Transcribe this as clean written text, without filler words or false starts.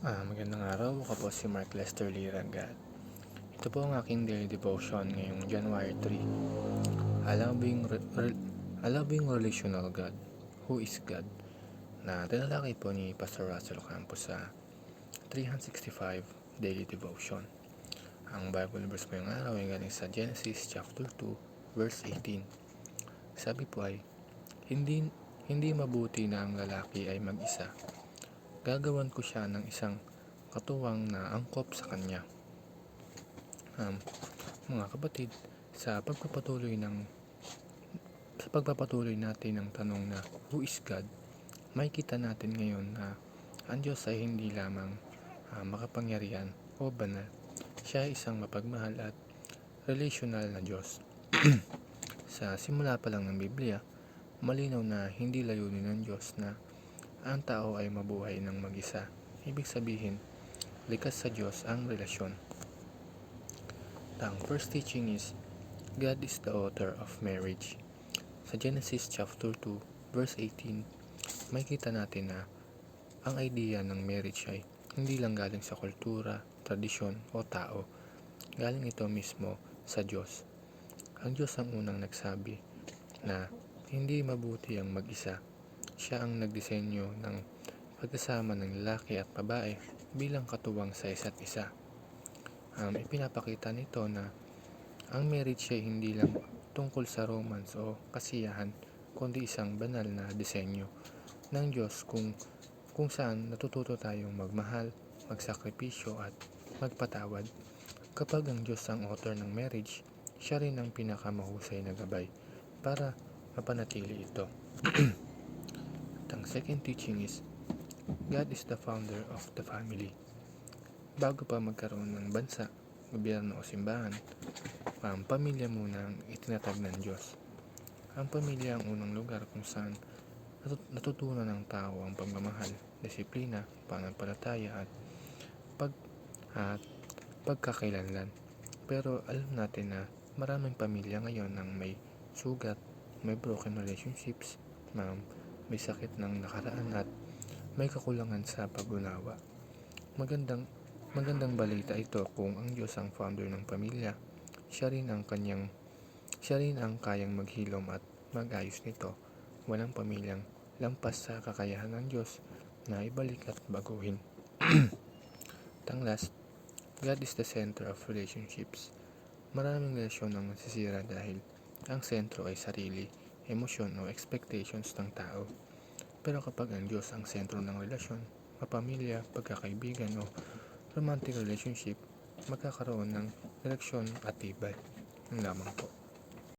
Magandang araw. Ako po si Mark Lester Liragat. Ito po ang aking daily devotion ngayong January 3. A loving relational God. Who is God? Na tinalakay po ni Pastor Russell Campos sa 365 Daily Devotion. Ang Bible verse po yung araw ay galing sa Genesis chapter 2 verse 18. Sabi po ay, Hindi mabuti na ang lalaki ay mag-isa. Gagawan ko siya ng isang katuwang na angkop sa kanya. Mga kapatid, sa pagpapatuloy natin ng tanong na who is God, makikita natin ngayon na ang Diyos ay hindi lamang makapangyarihan o banal. Siya ay isang mapagmahal at relational na Diyos. Sa simula pa lang ng Biblia, malinaw na hindi layunin ng Diyos na ang tao ay mabuhay ng mag-isa. Ibig sabihin, likas sa Diyos ang relasyon. Ang first teaching is, God is the author of marriage. Sa Genesis chapter 2, verse 18, makikita natin na ang idea ng marriage ay hindi lang galing sa kultura, tradisyon o tao. Galing ito mismo sa Diyos. Ang Diyos ang unang nagsabi na hindi mabuti ang mag-isa. Siya ang nagdisenyo ng pagkasama ng lalaki at babae bilang katuwang sa isa't isa. Ipinapakita nito na ang marriage ay hindi lang tungkol sa romance o kasiyahan, kundi isang banal na disenyo ng Diyos kung saan natututo tayong magmahal, magsakripisyo at magpatawad. Kapag ang Diyos ang author ng marriage, siya rin ang pinakamahusay na gabay para mapanatili ito. Ang second teaching is, God is the founder of the family. Bago pa magkaroon ng bansa, gobyerno o simbahan, ang pamilya muna ang itinatag ng Diyos. Ang pamilya ang unang lugar kung saan natutunan ng tao ang pagmamahal, disiplina, pananampalataya at pagkakailanlan. Pero alam natin na maraming pamilya ngayon ang may sugat, may broken relationships, may sakit ng nakaraan at may kakulangan sa pag-unawa. Magandang balita ito kung ang Diyos ang founder ng pamilya. Siya rin ang kayang maghilom at mag-ayos nito. Walang pamilyang lampas sa kakayahan ng Diyos na ibalik at baguhin. Last, God is the center of relationships. Maraming relasyon ang nasisira dahil ang sentro ay sarili, emosyon o expectations ng tao. Pero kapag ang Diyos ang sentro ng relasyon, mapamilya, pagkakaibigan o romantic relationship, magkakaroon ng direksyon at tibay. Ang lamang po.